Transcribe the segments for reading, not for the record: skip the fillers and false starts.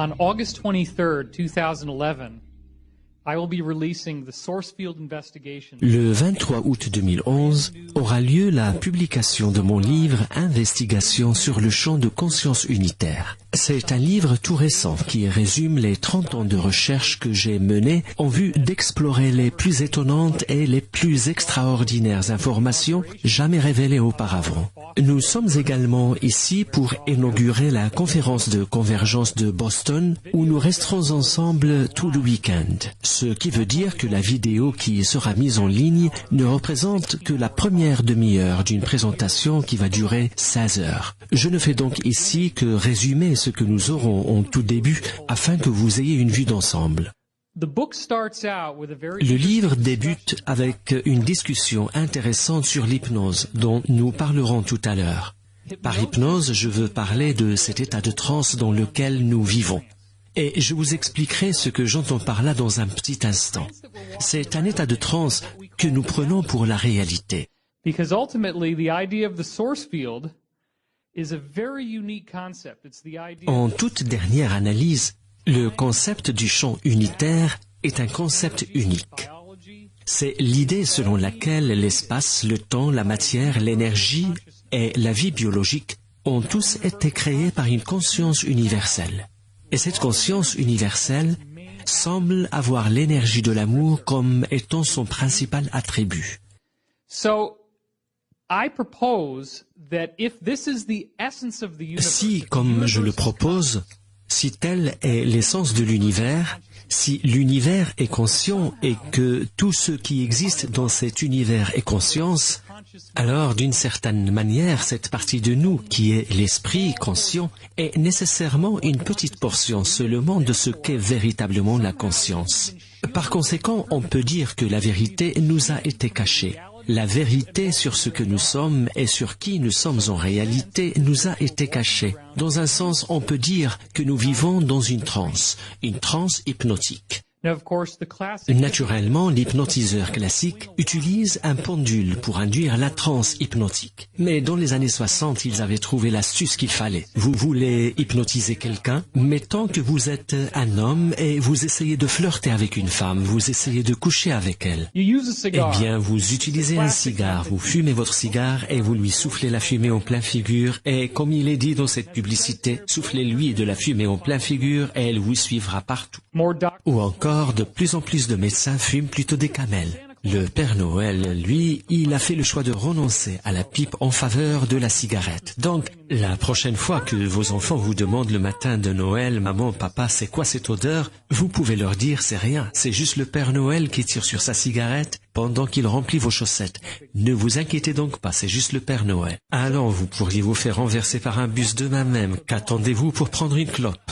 On August 23rd, 2011, I will be releasing the Sourcefield Investigation. Le 23 août 2011 aura lieu la publication de mon livre Investigation sur le champ de conscience unitaire. C'est un livre tout récent qui résume les 30 ans de recherche que j'ai menés en vue d'explorer les plus étonnantes et les plus extraordinaires informations jamais révélées auparavant. Nous sommes également ici pour inaugurer la conférence de convergence de Boston où nous resterons ensemble tout le week-end. Ce qui veut dire que la vidéo qui sera mise en ligne ne représente que la première demi-heure d'une présentation qui va durer 16 heures. Je ne fais donc ici que résumer ce que nous aurons en tout début afin que vous ayez une vue d'ensemble. Le livre débute avec une discussion intéressante sur l'hypnose dont nous parlerons tout à l'heure. Par hypnose, je veux parler de cet état de transe dans lequel nous vivons. Et je vous expliquerai ce que j'entends par là dans un petit instant. C'est un état de transe que nous prenons pour la réalité. En toute dernière analyse, le concept du champ unitaire est un concept unique. C'est l'idée selon laquelle l'espace, le temps, la matière, l'énergie et la vie biologique ont tous été créés par une conscience universelle. Et cette conscience universelle semble avoir l'énergie de l'amour comme étant son principal attribut. Si, comme je le propose, si telle est l'essence de l'univers, si l'univers est conscient et que tout ce qui existe dans cet univers est conscience, alors d'une certaine manière, cette partie de nous qui est l'esprit conscient est nécessairement une petite portion seulement de ce qu'est véritablement la conscience. Par conséquent, on peut dire que la vérité nous a été cachée. La vérité sur ce que nous sommes et sur qui nous sommes en réalité nous a été cachée. Dans un sens, on peut dire que nous vivons dans une transe hypnotique. Naturellement, l'hypnotiseur classique utilise un pendule pour induire la transe hypnotique. Mais dans les années 60, ils avaient trouvé l'astuce qu'il fallait. Vous voulez hypnotiser quelqu'un, mais tant que vous êtes un homme et vous essayez de flirter avec une femme, vous essayez de coucher avec elle. Eh bien, vous utilisez un cigare, vous fumez votre cigare et vous lui soufflez la fumée en pleine figure. Et comme il est dit dans cette publicité, soufflez-lui de la fumée en pleine figure et elle vous suivra partout. Ou encore, de plus en plus de médecins fument plutôt des camels. Le Père Noël, lui, il a fait le choix de renoncer à la pipe en faveur de la cigarette. Donc, la prochaine fois que vos enfants vous demandent le matin de Noël, maman, papa, c'est quoi cette odeur? Vous pouvez leur dire, c'est rien, c'est juste le Père Noël qui tire sur sa cigarette pendant qu'il remplit vos chaussettes. Ne vous inquiétez donc pas, c'est juste le Père Noël. Alors, vous pourriez vous faire renverser par un bus demain même. Qu'attendez-vous pour prendre une clope?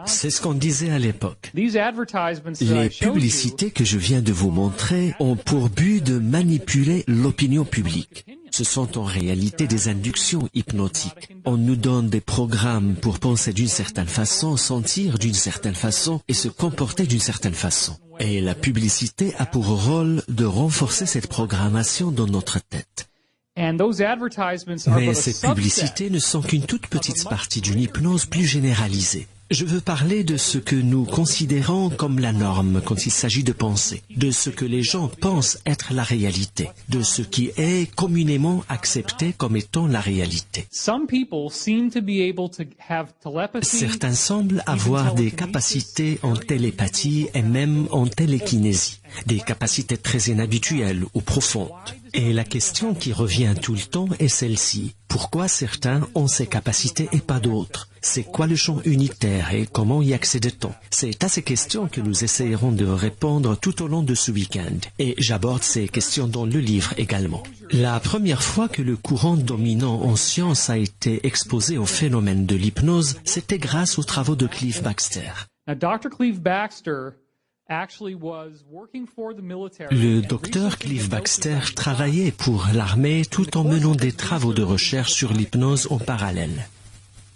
C'est ce qu'on disait à l'époque. Les publicités que je viens de vous montrer ont pour but de manipuler l'opinion publique. Ce sont en réalité des inductions hypnotiques. On nous donne des programmes pour penser d'une certaine façon, sentir d'une certaine façon et se comporter d'une certaine façon. Et la publicité a pour rôle de renforcer cette programmation dans notre tête. Mais ces publicités ne sont qu'une toute petite partie d'une hypnose plus généralisée. Je veux parler de ce que nous considérons comme la norme quand il s'agit de penser, de ce que les gens pensent être la réalité, de ce qui est communément accepté comme étant la réalité. Certains semblent avoir des capacités en télépathie et même en télékinésie, des capacités très inhabituelles ou profondes. Et la question qui revient tout le temps est celle-ci. Pourquoi certains ont ces capacités et pas d'autres? C'est quoi le champ unitaire et comment y accède-t-on? C'est à ces questions que nous essayerons de répondre tout au long de ce week-end. Et j'aborde ces questions dans le livre également. La première fois que le courant dominant en science a été exposé au phénomène de l'hypnose, c'était grâce aux travaux de Clive Baxter. Le docteur Clive Baxter travaillait pour l'armée tout en menant des travaux de recherche sur l'hypnose en parallèle.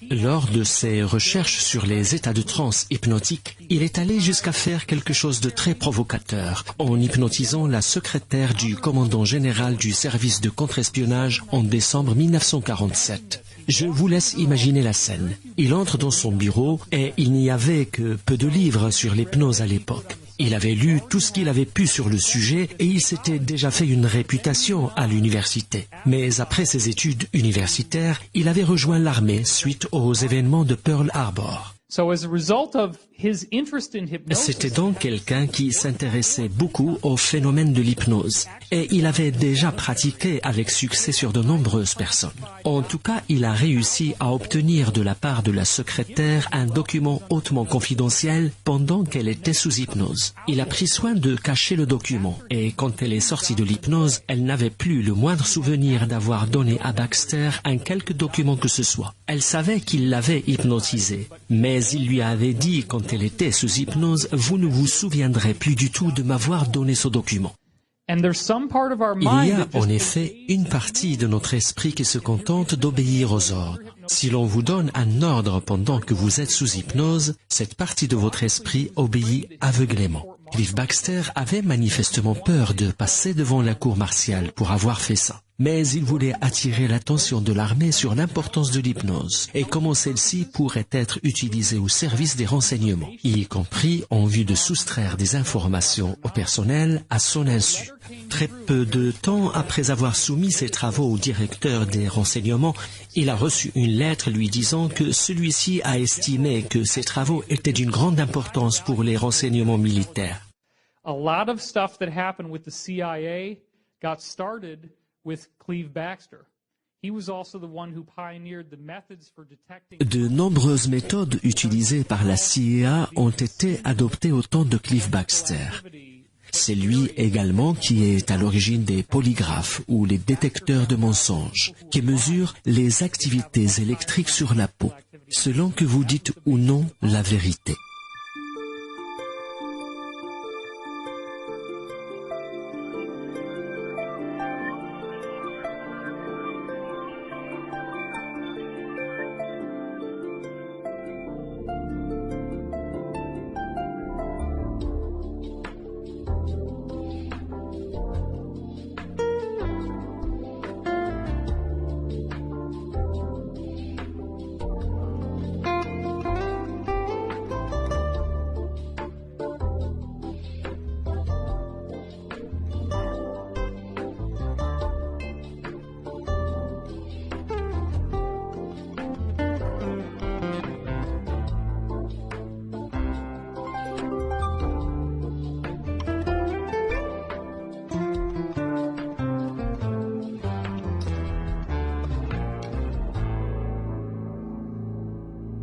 Lors de ses recherches sur les états de transe hypnotique, il est allé jusqu'à faire quelque chose de très provocateur en hypnotisant la secrétaire du commandant général du service de contre-espionnage en décembre 1947. Je vous laisse imaginer la scène. Il entre dans son bureau et il n'y avait que peu de livres sur l'hypnose à l'époque. Il avait lu tout ce qu'il avait pu sur le sujet et il s'était déjà fait une réputation à l'université. Mais après ses études universitaires, il avait rejoint l'armée suite aux événements de Pearl Harbor. C'était donc quelqu'un qui s'intéressait beaucoup au phénomène de l'hypnose et il avait déjà pratiqué avec succès sur de nombreuses personnes. En tout cas, il a réussi à obtenir de la part de la secrétaire un document hautement confidentiel pendant qu'elle était sous hypnose. Il a pris soin de cacher le document et quand elle est sortie de l'hypnose, elle n'avait plus le moindre souvenir d'avoir donné à Baxter un quelque document que ce soit. Elle savait qu'il l'avait hypnotisée, mais il lui avait dit quand elle était sous hypnose, vous ne vous souviendrez plus du tout de m'avoir donné ce document. Il y a en effet une partie de notre esprit qui se contente d'obéir aux ordres. Si l'on vous donne un ordre pendant que vous êtes sous hypnose, cette partie de votre esprit obéit aveuglément. Cliff Baxter avait manifestement peur de passer devant la cour martiale pour avoir fait ça. Mais il voulait attirer l'attention de l'armée sur l'importance de l'hypnose et comment celle-ci pourrait être utilisée au service des renseignements, y compris en vue de soustraire des informations au personnel à son insu. Très peu de temps après avoir soumis ses travaux au directeur des renseignements, il a reçu une lettre lui disant que celui-ci a estimé que ses travaux étaient d'une grande importance pour les renseignements militaires. A lot of stuff that happened with the CIA got started with Cleve Baxter. He was also the one who pioneered the methods for detecting. De nombreuses méthodes utilisées par la CIA ont été adoptées au temps de Cliff Baxter. C'est lui également qui est à l'origine des polygraphes ou les détecteurs de mensonges, qui mesurent les activités électriques sur la peau, selon que vous dites ou non la vérité.